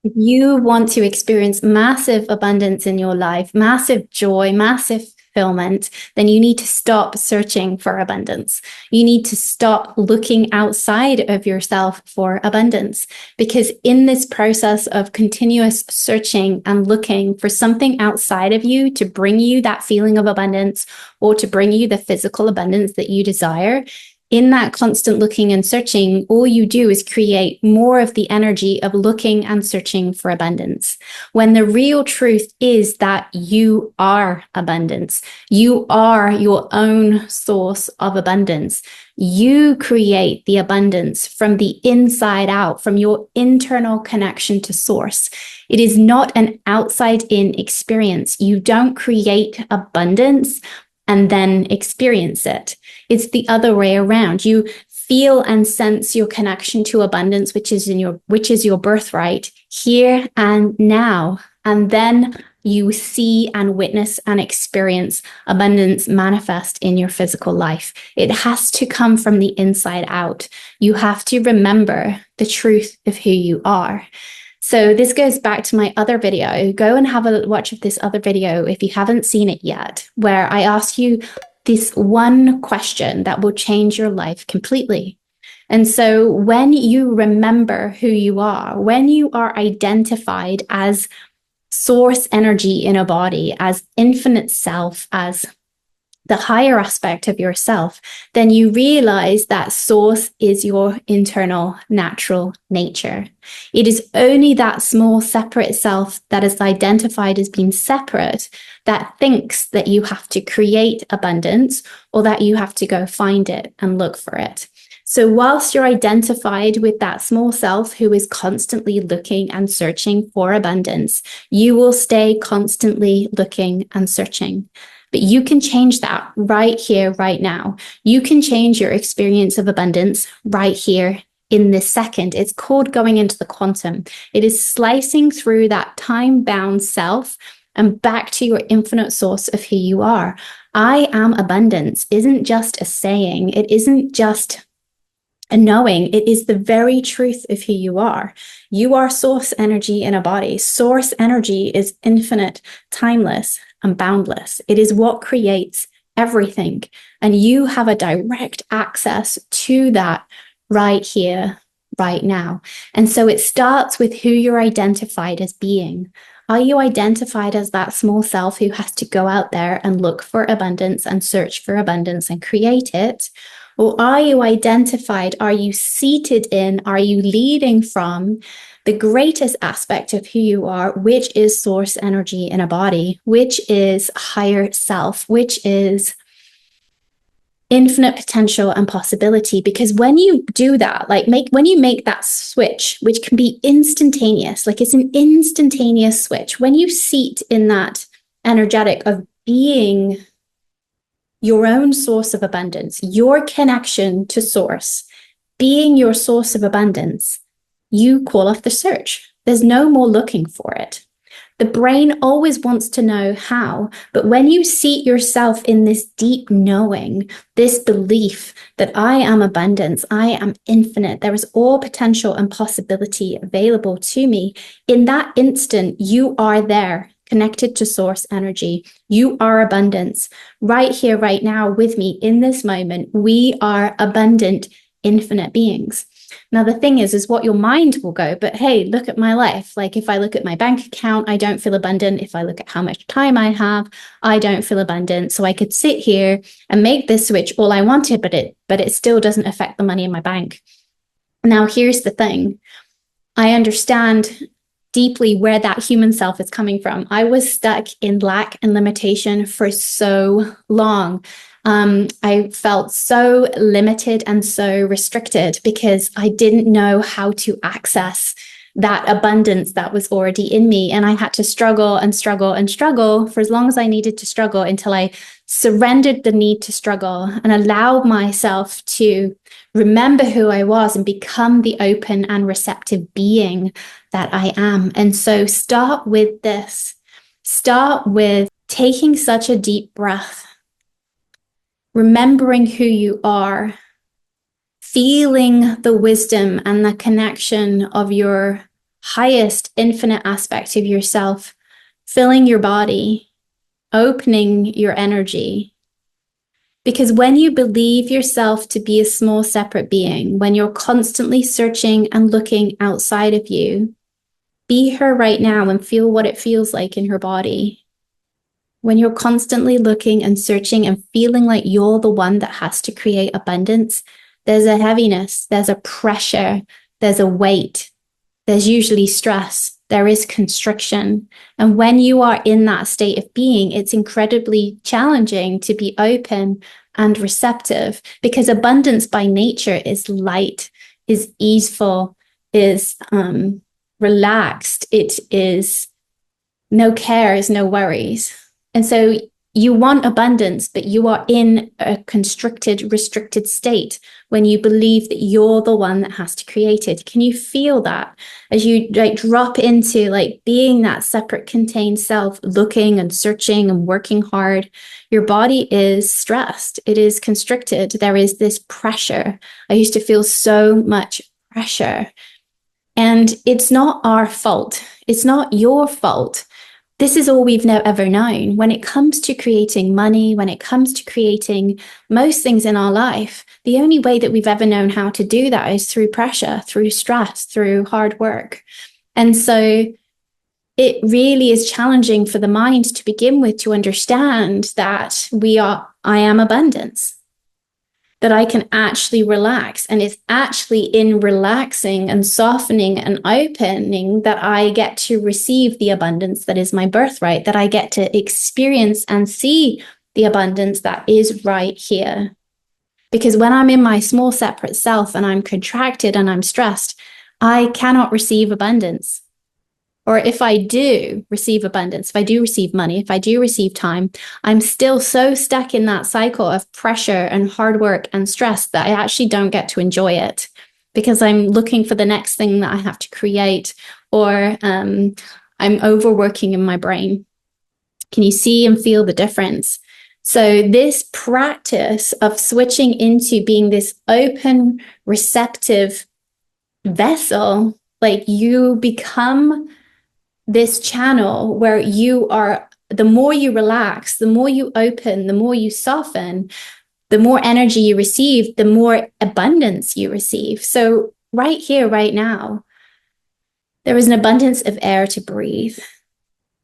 If you want to experience massive abundance in your life, massive joy, massive fulfillment, then you need to stop searching for abundance. You need to stop looking outside of yourself for abundance. Because in this process of continuous searching and looking for something outside of you to bring you that feeling of abundance or to bring you the physical abundance that you desire, in that constant looking and searching, all you do is create more of the energy of looking and searching for abundance. When the real truth is that you are abundance. You are your own source of abundance. You create the abundance from the inside out, from your internal connection to source. It is not an outside in experience. You don't create abundance and then experience it. It's the other way around. You feel and sense your connection to abundance, which is your birthright here and now. And then you see and witness and experience abundance manifest in your physical life. It has to come from the inside out. You have to remember the truth of who you are. So this goes back to my other video. Go and have a watch of this other video if you haven't seen it yet, where I ask you this one question that will change your life completely. And so when you remember who you are, when you are identified as source energy in a body, as infinite self, as the higher aspect of yourself, then you realize that source is your internal natural nature. It is only that small separate self that is identified as being separate that thinks that you have to create abundance or that you have to go find it and look for it. So whilst you're identified with that small self who is constantly looking and searching for abundance, you will stay constantly looking and searching. But you can change that right here, right now. You can change your experience of abundance right here in this second. It's called going into the quantum. It is slicing through that time-bound self and back to your infinite source of who you are. I am abundance isn't just a saying. It isn't just a knowing. It is the very truth of who you are. You are source energy in a body. Source energy is infinite, timeless, and boundless. It is what creates everything. And you have a direct access to that right here, right now. And so it starts with who you're identified as being. Are you identified as that small self who has to go out there and look for abundance and search for abundance and create it? Or are you identified? Are you seated in? Are you leading from the greatest aspect of who you are, which is source energy in a body, which is higher self, which is infinite potential and possibility? Because when you do that, when you make that switch, which can be instantaneous, like it's an instantaneous switch, when you seat in that energetic of being your own source of abundance, your connection to source, being your source of abundance, you call off the search. There's no more looking for it. The brain always wants to know how, but when you seat yourself in this deep knowing, this belief that I am abundance, I am infinite, there is all potential and possibility available to me, in that instant, you are there, connected to source energy. You are abundance. Right here, right now, with me in this moment, we are abundant, infinite beings. Now, the thing is what your mind will go, but hey, look at my life. Like if I look at my bank account, I don't feel abundant. If I look at how much time I have, I don't feel abundant. So I could sit here and make this switch all I wanted, but it still doesn't affect the money in my bank. Now, here's the thing. I understand deeply where that human self is coming from. I was stuck in lack and limitation for so long. I felt so limited and so restricted because I didn't know how to access that abundance that was already in me. And I had to struggle and struggle and struggle for as long as I needed to struggle until I surrendered the need to struggle and allowed myself to remember who I was and become the open and receptive being that I am. And so start with this. Start with taking such a deep breath, remembering who you are, feeling the wisdom and the connection of your highest infinite aspect of yourself, filling your body, opening your energy. Because when you believe yourself to be a small separate being, when you're constantly searching and looking outside of you, be her right now and feel what it feels like in her body. When you're constantly looking and searching and feeling like you're the one that has to create abundance, there's a heaviness, there's a pressure, there's a weight, there's usually stress, there is constriction. And when you are in that state of being, it's incredibly challenging to be open and receptive, because abundance by nature is light, is easeful, is relaxed. It is no cares, no worries. And so you want abundance, but you are in a constricted, restricted state when you believe that you're the one that has to create it. Can you feel that as you like drop into like being that separate, contained self, looking and searching and working hard? Your body is stressed. It is constricted. There is this pressure. I used to feel so much pressure. And it's not our fault. It's not your fault. This is all we've ever known. When it comes to creating money, when it comes to creating most things in our life, the only way that we've ever known how to do that is through pressure, through stress, through hard work. And so it really is challenging for the mind to begin with to understand that I am abundance, that I can actually relax. And it's actually in relaxing and softening and opening that I get to receive the abundance that is my birthright, that I get to experience and see the abundance that is right here. Because when I'm in my small separate self and I'm contracted and I'm stressed, I cannot receive abundance. Or if I do receive abundance, if I do receive money, if I do receive time, I'm still so stuck in that cycle of pressure and hard work and stress that I actually don't get to enjoy it, because I'm looking for the next thing that I have to create, or I'm overworking in my brain. Can you see and feel the difference? So this practice of switching into being this open, receptive vessel, like you become this channel where you are, the more you relax, the more you open, the more you soften, the more energy you receive, the more abundance you receive. So right here, right now, there is an abundance of air to breathe.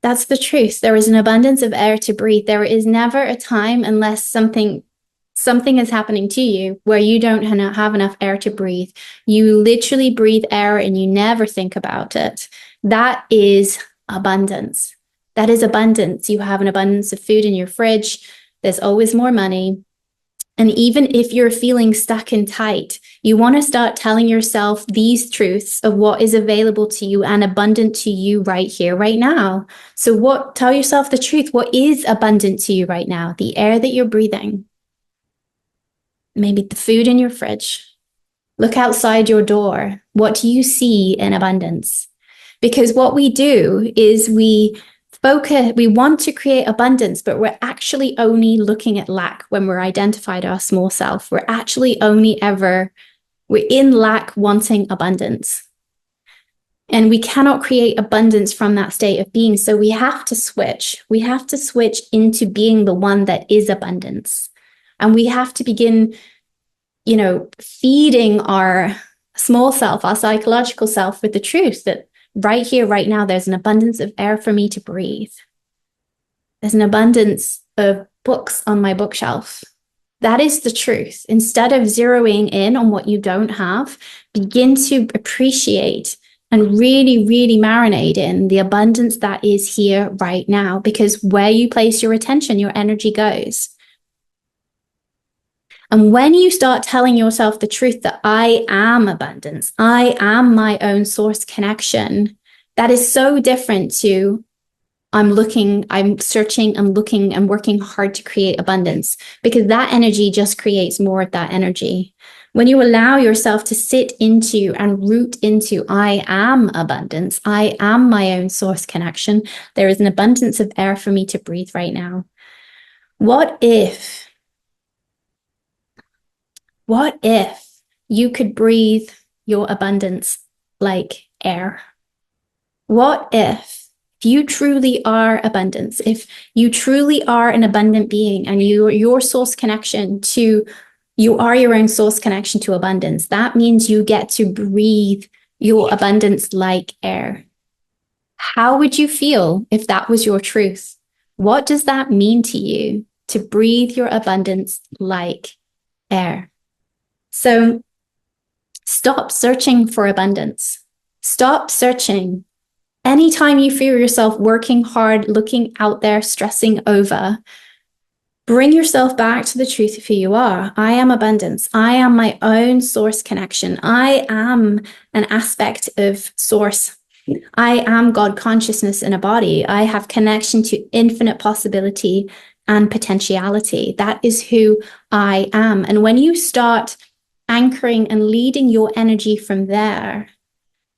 That's the truth. There is an abundance of air to breathe. There is never a time, unless something is happening to you, where you don't have enough air to breathe. You literally breathe air and you never think about it. That is abundance. That is abundance. You have an abundance of food in your fridge. There's always more money. And even if you're feeling stuck and tight, you want to start telling yourself these truths of what is available to you and abundant to you right here, right now. So tell yourself the truth. What is abundant to you right now? The air that you're breathing. Maybe the food in your fridge. Look outside your door. What do you see in abundance? Because what we do is we want to create abundance, but we're actually only looking at lack when we're identified our small self. We're actually we're in lack, wanting abundance. And we cannot create abundance from that state of being. So we have to switch. We have to switch into being the one that is abundance. And we have to begin, feeding our small self, our psychological self, with the truth that right here, right now, there's an abundance of air for me to breathe. There's an abundance of books on my bookshelf. That is the truth. Instead of zeroing in on what you don't have, begin to appreciate and really, really marinate in the abundance that is here right now, because where you place your attention, your energy goes. And when you start telling yourself the truth that I am abundance, I am my own source connection, that is so different to I'm searching and looking and working hard to create abundance, because that energy just creates more of that energy. When you allow yourself to sit into and root into I am abundance, I am my own source connection, there is an abundance of air for me to breathe right now. What if you could breathe your abundance like air? What if you truly are abundance, if you truly are an abundant being and your source connection to, you are your own source connection to abundance, that means you get to breathe your abundance like air. How would you feel if that was your truth? What does that mean to you to breathe your abundance like air? So stop searching for abundance. Stop searching. Anytime you feel yourself working hard, looking out there, stressing over, bring yourself back to the truth of who you are. I am abundance. I am my own source connection. I am an aspect of source. I am God consciousness in a body. I have connection to infinite possibility and potentiality. That is who I am. And when you start anchoring and leading your energy from there,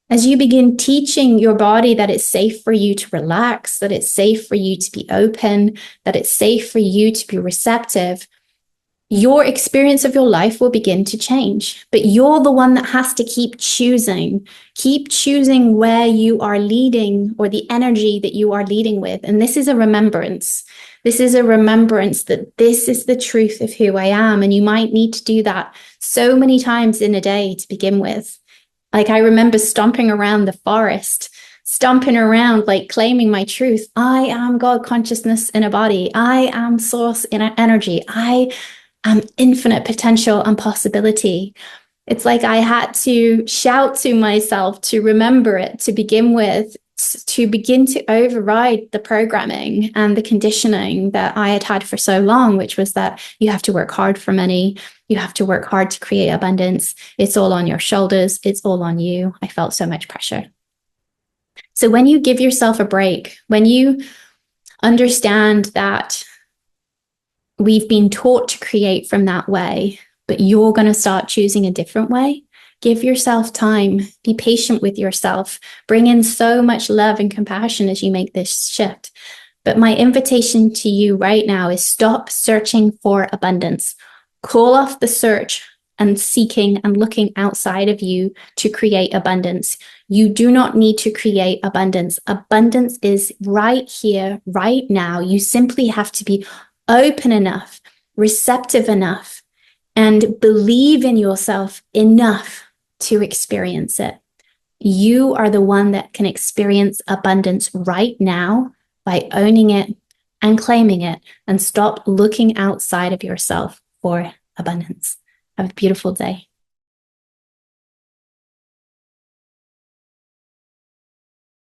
as you begin teaching your body that it's safe for you to relax, that it's safe for you to be open, that it's safe for you to be receptive, your experience of your life will begin to change. But you're the one that has to keep choosing where you are leading, or the energy that you are leading with. And this is a remembrance. This is a remembrance that this is the truth of who I am. And you might need to do that so many times in a day to begin with. Like, I remember stomping around the forest, stomping around, like claiming my truth. I am God consciousness in a body. I am source in energy. I am infinite potential and possibility. It's like I had to shout to myself to remember it to begin with, to begin to override the programming and the conditioning that I had had for so long, which was that you have to work hard for money. You have to work hard to create abundance. It's all on your shoulders. It's all on you. I felt so much pressure. So when you give yourself a break, when you understand that we've been taught to create from that way, but you're going to start choosing a different way, give yourself time. Be patient with yourself. Bring in so much love and compassion as you make this shift. But my invitation to you right now is stop searching for abundance. Call off the search and seeking and looking outside of you to create abundance. You do not need to create abundance. Abundance is right here, right now. You simply have to be open enough, receptive enough, and believe in yourself enough to experience it. You are the one that can experience abundance right now by owning it and claiming it, and stop looking outside of yourself for abundance. Have a beautiful day.